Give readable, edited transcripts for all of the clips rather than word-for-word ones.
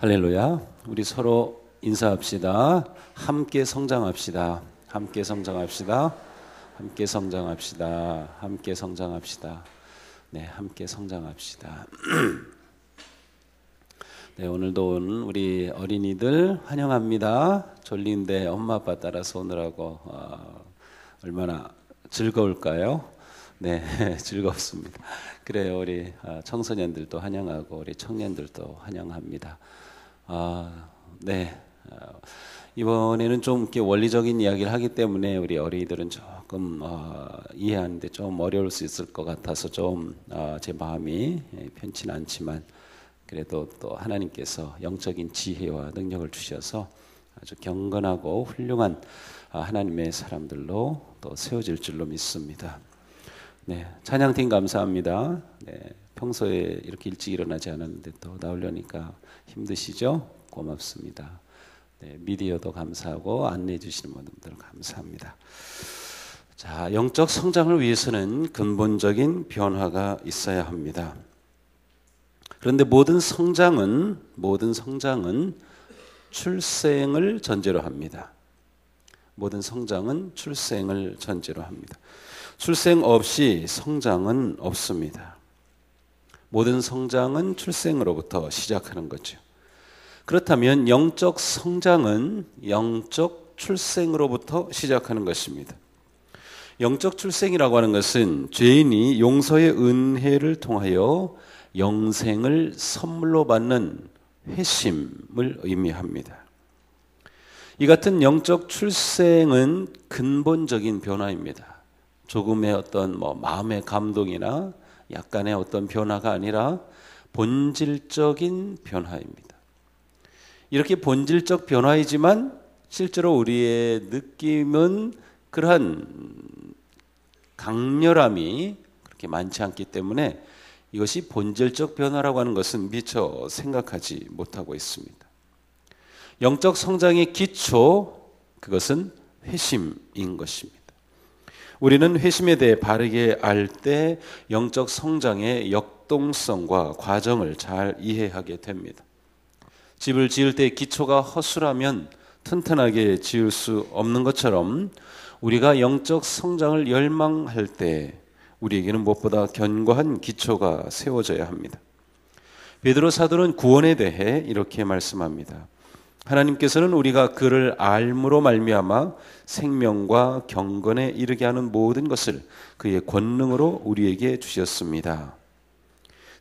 할렐루야. 우리 서로 인사합시다. 함께 성장합시다. 함께 성장합시다. 함께 성장합시다. 함께 성장합시다. 네, 함께 성장합시다. 네, 오늘도 우리 어린이들 환영합니다. 졸린데 엄마 아빠 따라서 오느라고 얼마나 즐거울까요? 네, 즐겁습니다. 그래요, 우리 청소년들도 환영하고 우리 청년들도 환영합니다. 네, 이번에는 좀 이렇게 원리적인 이야기를 하기 때문에 우리 어린이들은 조금 이해하는데 좀 어려울 수 있을 것 같아서 좀 제 마음이 편치는 않지만 그래도 또 하나님께서 영적인 지혜와 능력을 주셔서 아주 경건하고 훌륭한 하나님의 사람들로 또 세워질 줄로 믿습니다. 네, 찬양팀 감사합니다. 네, 평소에 이렇게 일찍 일어나지 않았는데 또 나오려니까 힘드시죠? 고맙습니다. 네, 미디어도 감사하고 안내해 주시는 분들 감사합니다. 자, 영적 성장을 위해서는 근본적인 변화가 있어야 합니다. 그런데 모든 성장은 출생을 전제로 합니다. 모든 성장은 출생을 전제로 합니다. 출생 없이 성장은 없습니다. 모든 성장은 출생으로부터 시작하는 거죠. 그렇다면 영적 성장은 영적 출생으로부터 시작하는 것입니다. 영적 출생이라고 하는 것은 죄인이 용서의 은혜를 통하여 영생을 선물로 받는 회심을 의미합니다. 이 같은 영적 출생은 근본적인 변화입니다. 조금의 어떤 마음의 감동이나 약간의 어떤 변화가 아니라 본질적인 변화입니다. 이렇게 본질적 변화이지만 실제로 우리의 느낌은 그러한 강렬함이 그렇게 많지 않기 때문에 이것이 본질적 변화라고 하는 것은 미처 생각하지 못하고 있습니다. 영적 성장의 기초, 그것은 회심인 것입니다. 우리는 회심에 대해 바르게 알 때 영적 성장의 역동성과 과정을 잘 이해하게 됩니다. 집을 지을 때 기초가 허술하면 튼튼하게 지을 수 없는 것처럼 우리가 영적 성장을 열망할 때 우리에게는 무엇보다 견고한 기초가 세워져야 합니다. 베드로 사도는 구원에 대해 이렇게 말씀합니다. 하나님께서는 우리가 그를 알므로 말미암아 생명과 경건에 이르게 하는 모든 것을 그의 권능으로 우리에게 주셨습니다.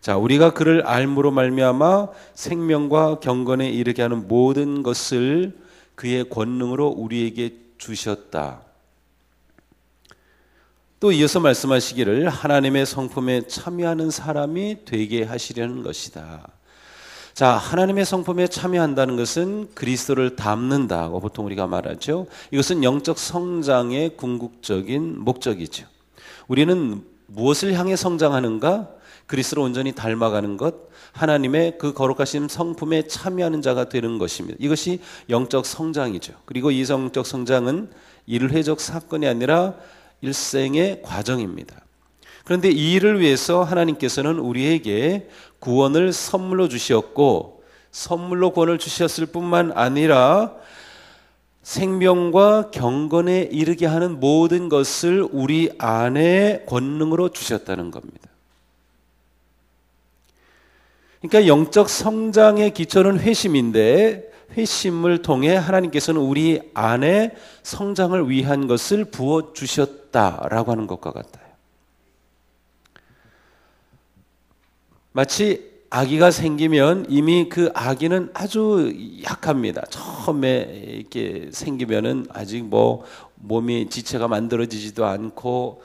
자, 우리가 그를 알므로 말미암아 생명과 경건에 이르게 하는 모든 것을 그의 권능으로 우리에게 주셨다. 또 이어서 말씀하시기를 하나님의 성품에 참여하는 사람이 되게 하시려는 것이다. 자, 하나님의 성품에 참여한다는 것은 그리스도를 닮는다고 보통 우리가 말하죠. 이것은 영적 성장의 궁극적인 목적이죠. 우리는 무엇을 향해 성장하는가? 그리스도를 온전히 닮아가는 것, 하나님의 그 거룩하신 성품에 참여하는 자가 되는 것입니다. 이것이 영적 성장이죠. 그리고 이 영적 성장은 일회적 사건이 아니라 일생의 과정입니다. 그런데 이 일을 위해서 하나님께서는 우리에게 구원을 선물로 주셨고 선물로 구원을 주셨을 뿐만 아니라 생명과 경건에 이르게 하는 모든 것을 우리 안에 권능으로 주셨다는 겁니다. 그러니까 영적 성장의 기초는 회심인데 회심을 통해 하나님께서는 우리 안에 성장을 위한 것을 부어주셨다라고 하는 것과 같아요. 마치 아기가 생기면 이미 그 아기는 아주 약합니다. 처음에 이렇게 생기면은 아직 몸이 지체가 만들어지지도 않고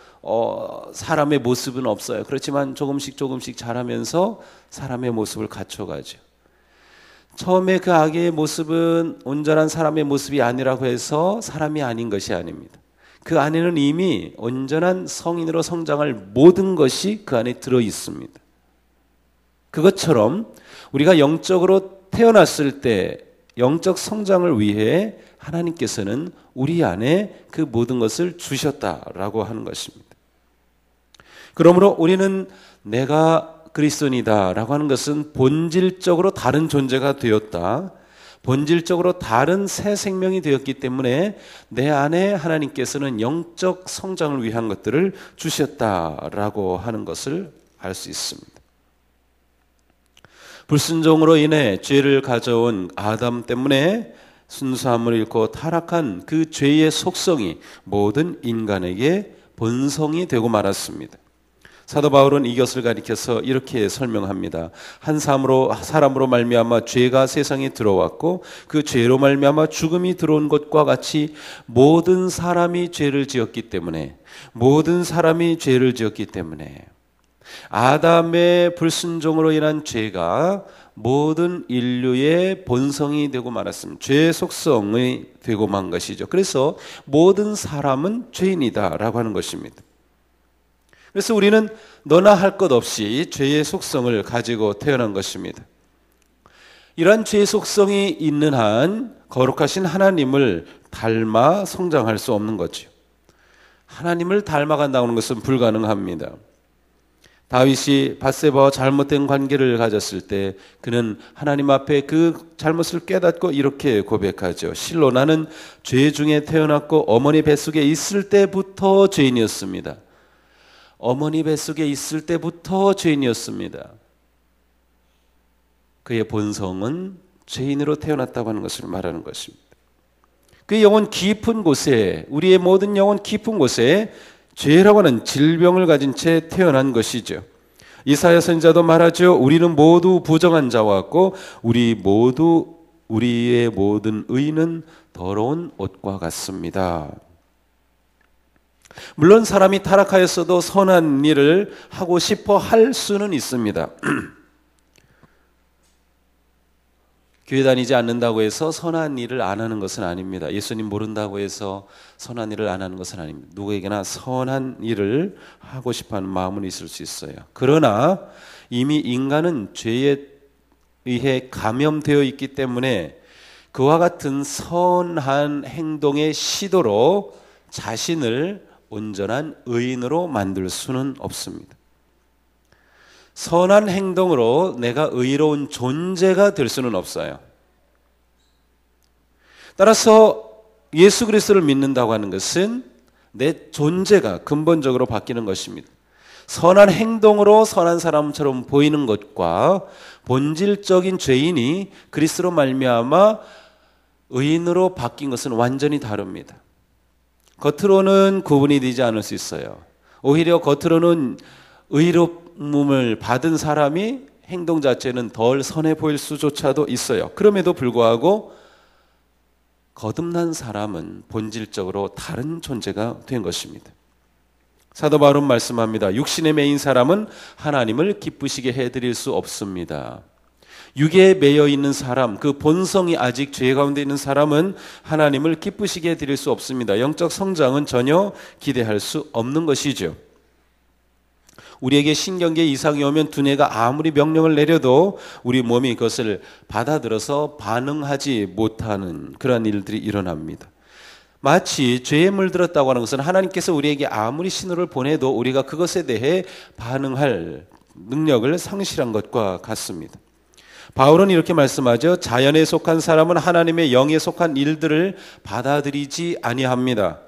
사람의 모습은 없어요. 그렇지만 조금씩 자라면서 사람의 모습을 갖춰가죠. 처음에 그 아기의 모습은 온전한 사람의 모습이 아니라고 해서 사람이 아닌 것이 아닙니다. 그 안에는 이미 온전한 성인으로 성장할 모든 것이 그 안에 들어 있습니다. 그것처럼 우리가 영적으로 태어났을 때 영적 성장을 위해 하나님께서는 우리 안에 그 모든 것을 주셨다라고 하는 것입니다. 그러므로 우리는 내가 그리스도인이다라고 하는 것은 본질적으로 다른 존재가 되었다. 본질적으로 다른 새 생명이 되었기 때문에 내 안에 하나님께서는 영적 성장을 위한 것들을 주셨다라고 하는 것을 알 수 있습니다. 불순종으로 인해 죄를 가져온 아담 때문에 순수함을 잃고 타락한 그 죄의 속성이 모든 인간에게 본성이 되고 말았습니다. 사도 바울은 이것을 가리켜서 이렇게 설명합니다. 한 사람으로 말미암아 죄가 세상에 들어왔고 그 죄로 말미암아 죽음이 들어온 것과 같이 모든 사람이 죄를 지었기 때문에 아담의 불순종으로 인한 죄가 모든 인류의 본성이 되고 말았습니다. 죄의 속성이 되고 만 것이죠. 그래서 모든 사람은 죄인이다라고 하는 것입니다. 그래서 우리는 너나 할 것 없이 죄의 속성을 가지고 태어난 것입니다. 이러한 죄의 속성이 있는 한 거룩하신 하나님을 닮아 성장할 수 없는 거죠. 하나님을 닮아간다는 것은 불가능합니다. 다윗이 밧세바와 잘못된 관계를 가졌을 때 그는 하나님 앞에 그 잘못을 깨닫고 이렇게 고백하죠. 실로 나는 죄 중에 태어났고 어머니 뱃속에 있을 때부터 죄인이었습니다. 어머니 뱃속에 있을 때부터 죄인이었습니다. 그의 본성은 죄인으로 태어났다고 하는 것을 말하는 것입니다. 그의 영혼 깊은 곳에, 우리의 모든 영혼 깊은 곳에 죄라고 하는 질병을 가진 채 태어난 것이죠. 이사야 선지자도 말하죠. 우리는 모두 부정한 자와 같고 우리의 모든 의는 더러운 옷과 같습니다. 물론 사람이 타락하였어도 선한 일을 하고 싶어 할 수는 있습니다. 교회 다니지 않는다고 해서 선한 일을 안 하는 것은 아닙니다. 예수님 모른다고 해서 선한 일을 안 하는 것은 아닙니다. 누구에게나 선한 일을 하고 싶어하는 마음은 있을 수 있어요. 그러나 이미 인간은 죄에 의해 감염되어 있기 때문에 그와 같은 선한 행동의 시도로 자신을 온전한 의인으로 만들 수는 없습니다. 선한 행동으로 내가 의로운 존재가 될 수는 없어요. 따라서 예수 그리스도를 믿는다고 하는 것은 내 존재가 근본적으로 바뀌는 것입니다. 선한 행동으로 선한 사람처럼 보이는 것과 본질적인 죄인이 그리스도로 말미암아 의인으로 바뀐 것은 완전히 다릅니다. 겉으로는 구분이 되지 않을 수 있어요. 오히려 겉으로는 의로움을 받은 사람이 행동 자체는 덜 선해 보일 수조차도 있어요. 그럼에도 불구하고 거듭난 사람은 본질적으로 다른 존재가 된 것입니다. 사도 바울은 말씀합니다. 육신에 매인 사람은 하나님을 기쁘시게 해드릴 수 없습니다. 육에 매여 있는 사람, 그 본성이 아직 죄 가운데 있는 사람은 하나님을 기쁘시게 해드릴 수 없습니다. 영적 성장은 전혀 기대할 수 없는 것이죠. 우리에게 신경계 이상이 오면 두뇌가 아무리 명령을 내려도 우리 몸이 그것을 받아들여서 반응하지 못하는 그런 일들이 일어납니다. 마치 죄에 물들었다고 하는 것은 하나님께서 우리에게 아무리 신호를 보내도 우리가 그것에 대해 반응할 능력을 상실한 것과 같습니다. 바울은 이렇게 말씀하죠. 자연에 속한 사람은 하나님의 영에 속한 일들을 받아들이지 아니합니다.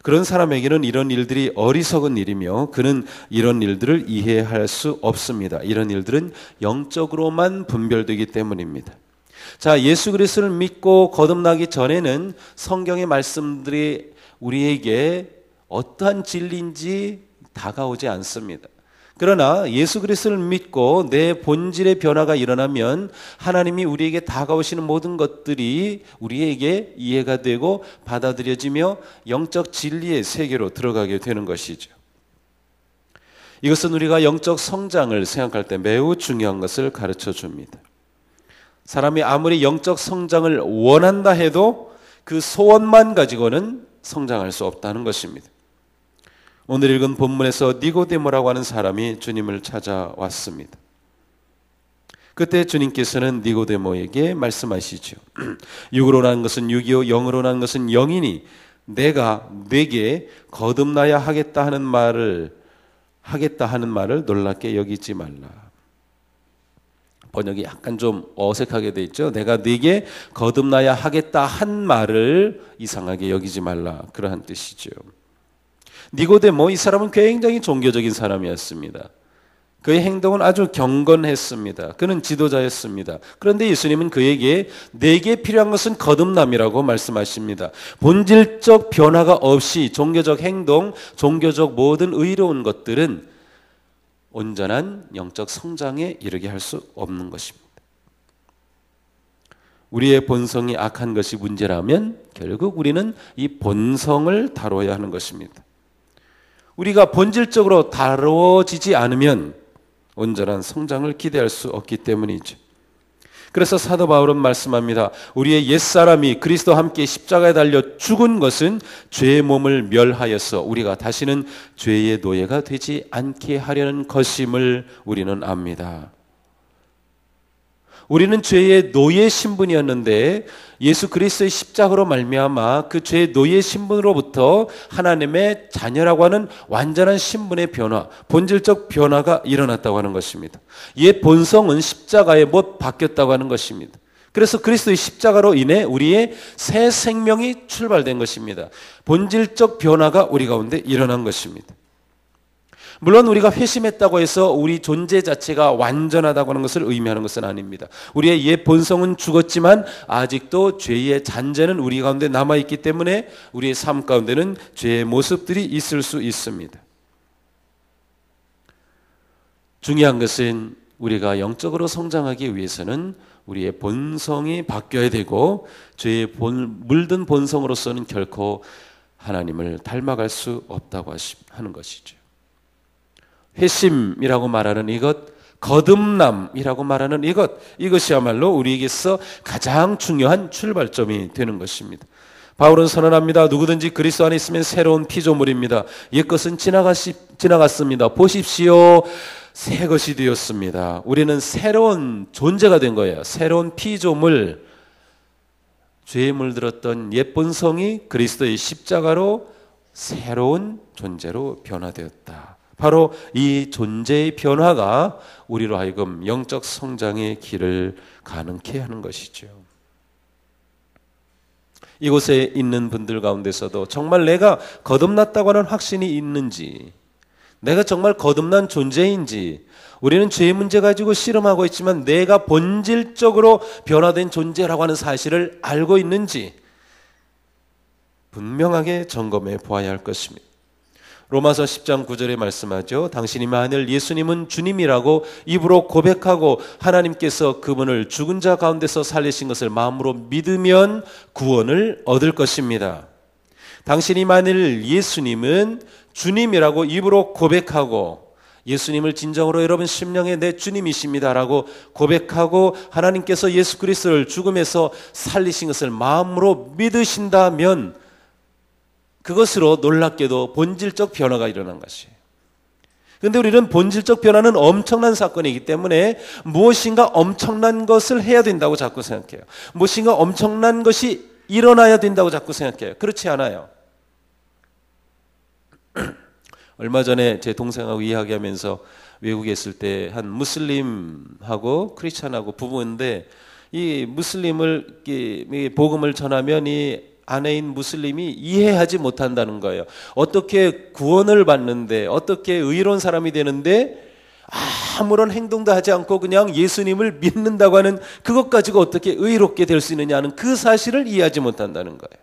그런 사람에게는 이런 일들이 어리석은 일이며 그는 이런 일들을 이해할 수 없습니다. 이런 일들은 영적으로만 분별되기 때문입니다. 자, 예수 그리스도를 믿고 거듭나기 전에는 성경의 말씀들이 우리에게 어떠한 진리인지 다가오지 않습니다. 그러나 예수 그리스도를 믿고 내 본질의 변화가 일어나면 하나님이 우리에게 다가오시는 모든 것들이 우리에게 이해가 되고 받아들여지며 영적 진리의 세계로 들어가게 되는 것이죠. 이것은 우리가 영적 성장을 생각할 때 매우 중요한 것을 가르쳐 줍니다. 사람이 아무리 영적 성장을 원한다 해도 그 소원만 가지고는 성장할 수 없다는 것입니다. 오늘 읽은 본문에서 니고데모라고 하는 사람이 주님을 찾아왔습니다. 그때 주님께서는 니고데모에게 말씀하시죠. 육으로 난 것은 육이요 영으로 난 것은 영이니 내가 네게 거듭나야 하겠다 하는 말을 놀랍게 여기지 말라. 번역이 약간 좀 어색하게 돼 있죠. 내가 네게 거듭나야 하겠다 한 말을 이상하게 여기지 말라, 그러한 뜻이죠. 니고데모, 이 사람은 굉장히 종교적인 사람이었습니다. 그의 행동은 아주 경건했습니다. 그는 지도자였습니다. 그런데 예수님은 그에게 내게 필요한 것은 거듭남이라고 말씀하십니다. 본질적 변화가 없이 종교적 행동, 종교적 모든 의로운 것들은 온전한 영적 성장에 이르게 할 수 없는 것입니다. 우리의 본성이 악한 것이 문제라면 결국 우리는 이 본성을 다뤄야 하는 것입니다. 우리가 본질적으로 다루어지지 않으면 온전한 성장을 기대할 수 없기 때문이죠. 그래서 사도 바울은 말씀합니다. 우리의 옛사람이 그리스도와 함께 십자가에 달려 죽은 것은 죄의 몸을 멸하여서 우리가 다시는 죄의 노예가 되지 않게 하려는 것임을 우리는 압니다. 우리는 죄의 노예 신분이었는데 예수 그리스도의 십자가로 말미암아 그 죄의 노예 신분으로부터 하나님의 자녀라고 하는 완전한 신분의 변화, 본질적 변화가 일어났다고 하는 것입니다. 옛 본성은 십자가에 못 바뀌었다고 하는 것입니다. 그래서 그리스도의 십자가로 인해 우리의 새 생명이 출발된 것입니다. 본질적 변화가 우리 가운데 일어난 것입니다. 물론 우리가 회심했다고 해서 우리 존재 자체가 완전하다고 하는 것을 의미하는 것은 아닙니다. 우리의 옛 본성은 죽었지만 아직도 죄의 잔재는 우리 가운데 남아있기 때문에 우리의 삶 가운데는 죄의 모습들이 있을 수 있습니다. 중요한 것은 우리가 영적으로 성장하기 위해서는 우리의 본성이 바뀌어야 되고 죄에 물든 본성으로서는 결코 하나님을 닮아갈 수 없다고 하는 것이죠. 회심이라고 말하는 이것, 거듭남이라고 말하는 이것이야말로 우리에게서 가장 중요한 출발점이 되는 것입니다. 바울은 선언합니다. 누구든지 그리스도 안에 있으면 새로운 피조물입니다. 옛것은 지나갔습니다. 보십시오, 새 것이 되었습니다. 우리는 새로운 존재가 된 거예요. 새로운 피조물, 죄에 물들었던 옛 본성이 그리스도의 십자가로 새로운 존재로 변화되었다. 바로 이 존재의 변화가 우리로 하여금 영적 성장의 길을 가능케 하는 것이죠. 이곳에 있는 분들 가운데서도 정말 내가 거듭났다고 하는 확신이 있는지, 내가 정말 거듭난 존재인지, 우리는 죄의 문제 가지고 씨름하고 있지만 내가 본질적으로 변화된 존재라고 하는 사실을 알고 있는지 분명하게 점검해 보아야 할 것입니다. 로마서 10장 9절에 말씀하죠. 당신이 만일 예수님은 주님이라고 입으로 고백하고 하나님께서 그분을 죽은 자 가운데서 살리신 것을 마음으로 믿으면 구원을 얻을 것입니다. 당신이 만일 예수님은 주님이라고 입으로 고백하고 예수님을 진정으로 여러분 심령에 내 주님이십니다라고 고백하고 하나님께서 예수 그리스도를 죽음에서 살리신 것을 마음으로 믿으신다면 그것으로 놀랍게도 본질적 변화가 일어난 것이에요. 그런데 우리는 본질적 변화는 엄청난 사건이기 때문에 무엇인가 엄청난 것을 해야 된다고 자꾸 생각해요. 무엇인가 엄청난 것이 일어나야 된다고 자꾸 생각해요. 그렇지 않아요. 얼마 전에 제 동생하고 이야기하면서 외국에 있을 때 한 무슬림하고 크리스찬하고 부부인데 이 무슬림을 복음을 전하면 이 아내인 무슬림이 이해하지 못한다는 거예요. 어떻게 구원을 받는데, 어떻게 의로운 사람이 되는데 아무런 행동도 하지 않고 그냥 예수님을 믿는다고 하는 그것 가지고 어떻게 의롭게 될 수 있느냐는 그 사실을 이해하지 못한다는 거예요.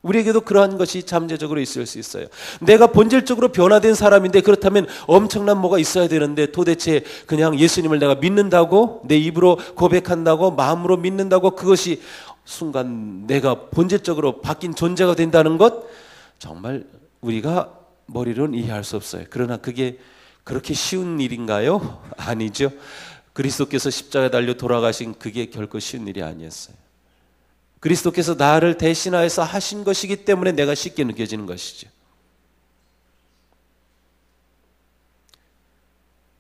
우리에게도 그러한 것이 잠재적으로 있을 수 있어요. 내가 본질적으로 변화된 사람인데 그렇다면 엄청난 뭐가 있어야 되는데 도대체 그냥 예수님을 내가 믿는다고, 내 입으로 고백한다고, 마음으로 믿는다고 그것이 순간 내가 본질적으로 바뀐 존재가 된다는 것, 정말 우리가 머리로는 이해할 수 없어요. 그러나 그게 그렇게 쉬운 일인가요? 아니죠. 그리스도께서 십자가에 달려 돌아가신 그게 결코 쉬운 일이 아니었어요. 그리스도께서 나를 대신하여서 하신 것이기 때문에 내가 쉽게 느껴지는 것이죠.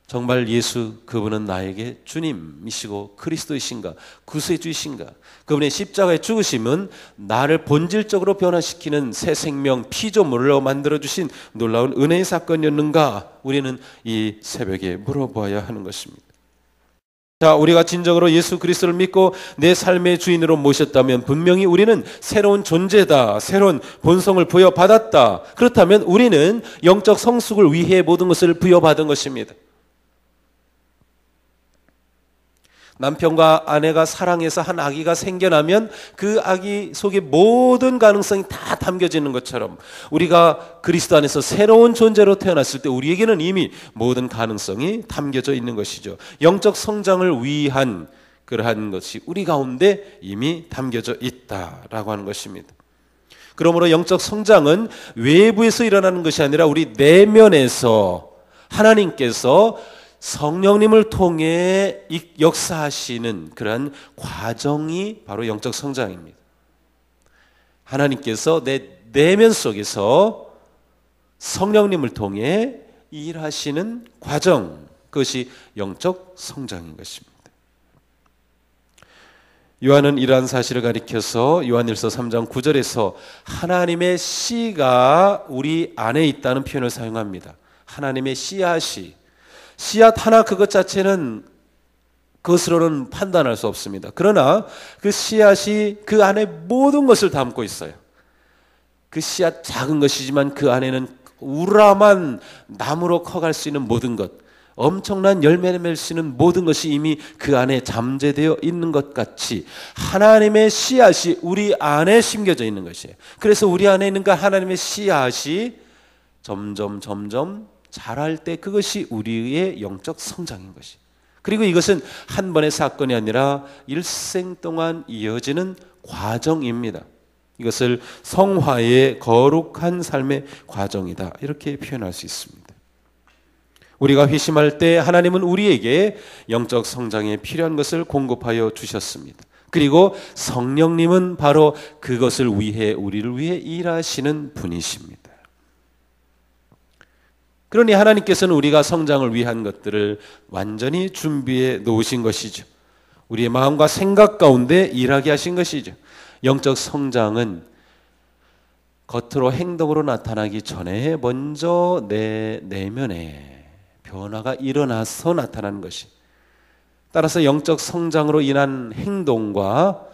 정말 예수 그분은 나에게 주님이시고 그리스도이신가, 구세주이신가, 그분의 십자가의 죽으심은 나를 본질적으로 변화시키는 새 생명 피조물로 만들어주신 놀라운 은혜의 사건이었는가, 우리는 이 새벽에 물어보아야 하는 것입니다. 자, 우리가 진정으로 예수 그리스도를 믿고 내 삶의 주인으로 모셨다면 분명히 우리는 새로운 존재다, 새로운 본성을 부여받았다. 그렇다면 우리는 영적 성숙을 위해 모든 것을 부여받은 것입니다. 남편과 아내가 사랑해서 한 아기가 생겨나면 그 아기 속에 모든 가능성이 다 담겨지는 것처럼 우리가 그리스도 안에서 새로운 존재로 태어났을 때 우리에게는 이미 모든 가능성이 담겨져 있는 것이죠. 영적 성장을 위한 그러한 것이 우리 가운데 이미 담겨져 있다라고 하는 것입니다. 그러므로 영적 성장은 외부에서 일어나는 것이 아니라 우리 내면에서 하나님께서 성령님을 통해 역사하시는 그러한 과정이 바로 영적 성장입니다. 하나님께서 내 내면 속에서 성령님을 통해 일하시는 과정, 그것이 영적 성장인 것입니다. 요한은 이러한 사실을 가리켜서 요한일서 3장 9절에서 하나님의 씨가 우리 안에 있다는 표현을 사용합니다. 하나님의 씨앗이, 씨앗 하나 그것 자체는 그것으로는 판단할 수 없습니다. 그러나 그 씨앗이 그 안에 모든 것을 담고 있어요. 그 씨앗 작은 것이지만 그 안에는 우람한 나무로 커갈 수 있는 모든 것, 엄청난 열매를 맺을 수 있는 모든 것이 이미 그 안에 잠재되어 있는 것 같이 하나님의 씨앗이 우리 안에 심겨져 있는 것이에요. 그래서 우리 안에 있는 그 하나님의 씨앗이 점점 자랄 때 그것이 우리의 영적 성장인 것이. 그리고 이것은 한 번의 사건이 아니라 일생 동안 이어지는 과정입니다. 이것을 성화의 거룩한 삶의 과정이다, 이렇게 표현할 수 있습니다. 우리가 회심할 때 하나님은 우리에게 영적 성장에 필요한 것을 공급하여 주셨습니다. 그리고 성령님은 바로 그것을 위해 우리를 위해 일하시는 분이십니다. 그러니 하나님께서는 우리가 성장을 위한 것들을 완전히 준비해 놓으신 것이죠. 우리의 마음과 생각 가운데 일하게 하신 것이죠. 영적 성장은 겉으로 행동으로 나타나기 전에 먼저 내 내면에 변화가 일어나서 나타나는 것이. 따라서 영적 성장으로 인한 행동과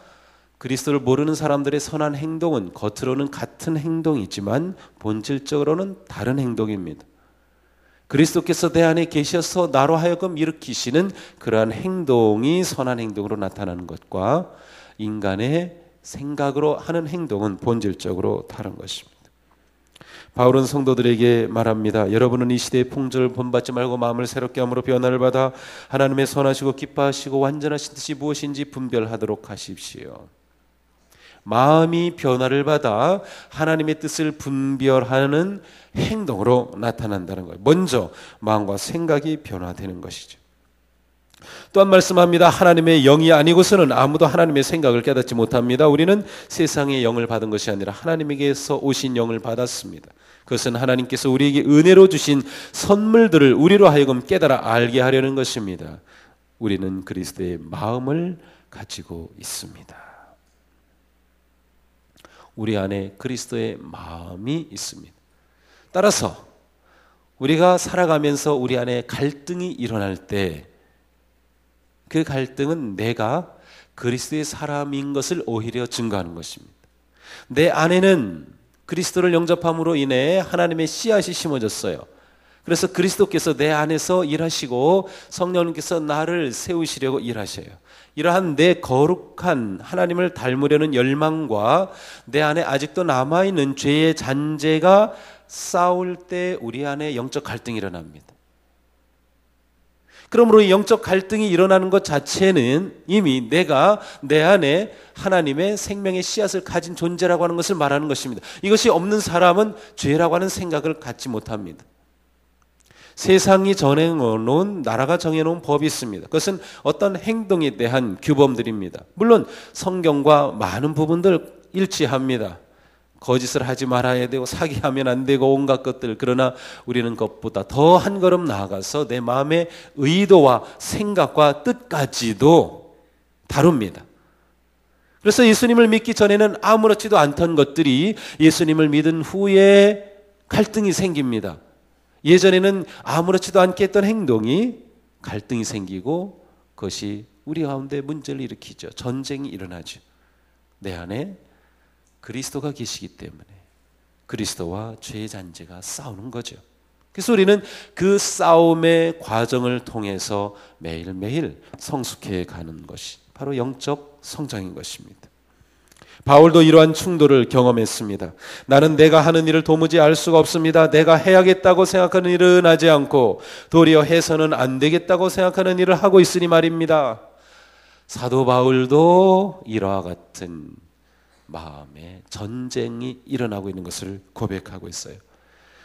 그리스도를 모르는 사람들의 선한 행동은 겉으로는 같은 행동이지만 본질적으로는 다른 행동입니다. 그리스도께서 내 안에 계셔서 나로 하여금 일으키시는 그러한 행동이 선한 행동으로 나타나는 것과 인간의 생각으로 하는 행동은 본질적으로 다른 것입니다. 바울은 성도들에게 말합니다. 여러분은 이 시대의 풍조를 본받지 말고 마음을 새롭게 함으로 변화를 받아 하나님의 선하시고 기뻐하시고 완전하신 뜻이 무엇인지 분별하도록 하십시오. 마음이 변화를 받아 하나님의 뜻을 분별하는 행동으로 나타난다는 거예요. 먼저 마음과 생각이 변화되는 것이죠. 또한 말씀합니다. 하나님의 영이 아니고서는 아무도 하나님의 생각을 깨닫지 못합니다. 우리는 세상의 영을 받은 것이 아니라 하나님에게서 오신 영을 받았습니다. 그것은 하나님께서 우리에게 은혜로 주신 선물들을 우리로 하여금 깨달아 알게 하려는 것입니다. 우리는 그리스도의 마음을 가지고 있습니다. 우리 안에 그리스도의 마음이 있습니다. 따라서 우리가 살아가면서 우리 안에 갈등이 일어날 때 그 갈등은 내가 그리스도의 사람인 것을 오히려 증거하는 것입니다. 내 안에는 그리스도를 영접함으로 인해 하나님의 씨앗이 심어졌어요. 그래서 그리스도께서 내 안에서 일하시고 성령님께서 나를 세우시려고 일하셔요. 이러한 내 거룩한 하나님을 닮으려는 열망과 내 안에 아직도 남아있는 죄의 잔재가 싸울 때 우리 안에 영적 갈등이 일어납니다. 그러므로 영적 갈등이 일어나는 것 자체는 이미 내가 내 안에 하나님의 생명의 씨앗을 가진 존재라고 하는 것을 말하는 것입니다. 이것이 없는 사람은 죄라고 하는 생각을 갖지 못합니다. 세상이 정해놓은, 나라가 정해놓은 법이 있습니다. 그것은 어떤 행동에 대한 규범들입니다. 물론 성경과 많은 부분들 일치합니다. 거짓을 하지 말아야 되고 사기하면 안 되고 온갖 것들. 그러나 우리는 그것보다 더 한 걸음 나아가서 내 마음의 의도와 생각과 뜻까지도 다룹니다. 그래서 예수님을 믿기 전에는 아무렇지도 않던 것들이 예수님을 믿은 후에 갈등이 생깁니다. 예전에는 아무렇지도 않게 했던 행동이 갈등이 생기고 그것이 우리 가운데 문제를 일으키죠. 전쟁이 일어나죠. 내 안에 그리스도가 계시기 때문에 그리스도와 죄의 잔재가 싸우는 거죠. 그래서 우리는 그 싸움의 과정을 통해서 매일매일 성숙해 가는 것이 바로 영적 성장인 것입니다. 바울도 이러한 충돌을 경험했습니다. 나는 내가 하는 일을 도무지 알 수가 없습니다. 내가 해야겠다고 생각하는 일은 하지 않고 도리어 해서는 안 되겠다고 생각하는 일을 하고 있으니 말입니다. 사도 바울도 이와 같은 마음에 전쟁이 일어나고 있는 것을 고백하고 있어요.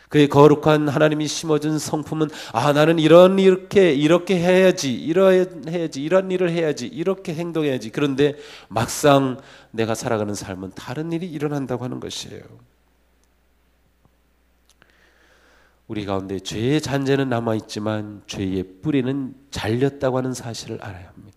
그의 거룩한 하나님이 심어준 성품은 나는 이렇게 해야지, 이런 일을 해야지, 이렇게 행동해야지. 그런데 막상 내가 살아가는 삶은 다른 일이 일어난다고 하는 것이에요. 우리 가운데 죄의 잔재는 남아있지만 죄의 뿌리는 잘렸다고 하는 사실을 알아야 합니다.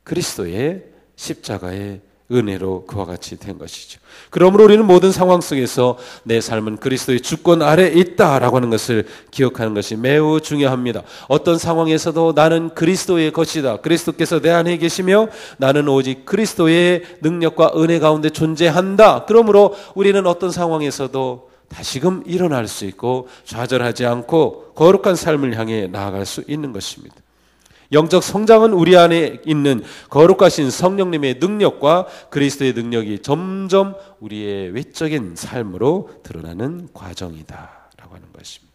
그리스도의 십자가의 은혜로 그와 같이 된 것이죠. 그러므로 우리는 모든 상황 속에서 내 삶은 그리스도의 주권 아래 있다라고 하는 것을 기억하는 것이 매우 중요합니다. 어떤 상황에서도 나는 그리스도의 것이다. 그리스도께서 내 안에 계시며 나는 오직 그리스도의 능력과 은혜 가운데 존재한다. 그러므로 우리는 어떤 상황에서도 다시금 일어날 수 있고 좌절하지 않고 거룩한 삶을 향해 나아갈 수 있는 것입니다. 영적 성장은 우리 안에 있는 거룩하신 성령님의 능력과 그리스도의 능력이 점점 우리의 외적인 삶으로 드러나는 과정이다 라고 하는 것입니다.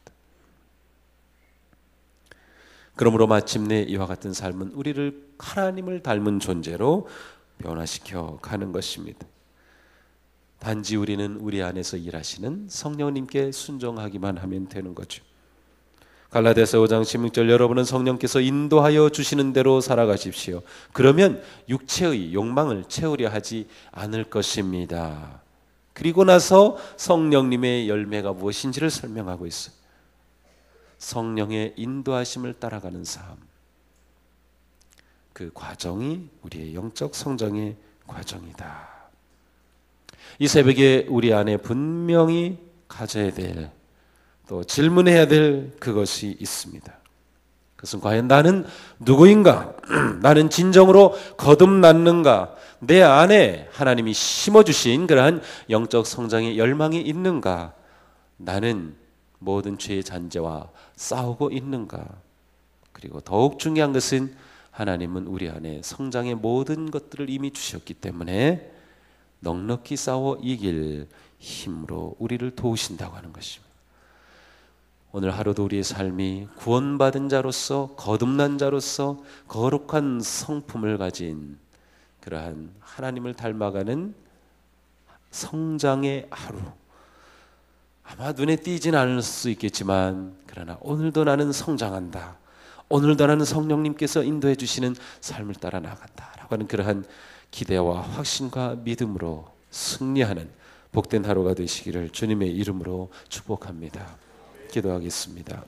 그러므로 마침내 이와 같은 삶은 우리를 하나님을 닮은 존재로 변화시켜 가는 것입니다. 단지 우리는 우리 안에서 일하시는 성령님께 순종하기만 하면 되는 거죠. 갈라디아서 5장 16절 여러분은 성령께서 인도하여 주시는 대로 살아가십시오. 그러면 육체의 욕망을 채우려 하지 않을 것입니다. 그리고 나서 성령님의 열매가 무엇인지를 설명하고 있어요. 성령의 인도하심을 따라가는 삶. 그 과정이 우리의 영적 성장의 과정이다. 이 새벽에 우리 안에 분명히 가져야 될 또 질문해야 될 그것이 있습니다. 그것은 과연 나는 누구인가? 나는 진정으로 거듭났는가? 내 안에 하나님이 심어주신 그러한 영적 성장의 열망이 있는가? 나는 모든 죄의 잔재와 싸우고 있는가? 그리고 더욱 중요한 것은 하나님은 우리 안에 성장의 모든 것들을 이미 주셨기 때문에 넉넉히 싸워 이길 힘으로 우리를 도우신다고 하는 것입니다. 오늘 하루도 우리의 삶이 구원받은 자로서 거듭난 자로서 거룩한 성품을 가진 그러한 하나님을 닮아가는 성장의 하루. 아마 눈에 띄진 않을 수 있겠지만 그러나 오늘도 나는 성장한다. 오늘도 나는 성령님께서 인도해 주시는 삶을 따라 나간다 라고 하는 그러한 기대와 확신과 믿음으로 승리하는 복된 하루가 되시기를 주님의 이름으로 축복합니다. 기도하겠습니다.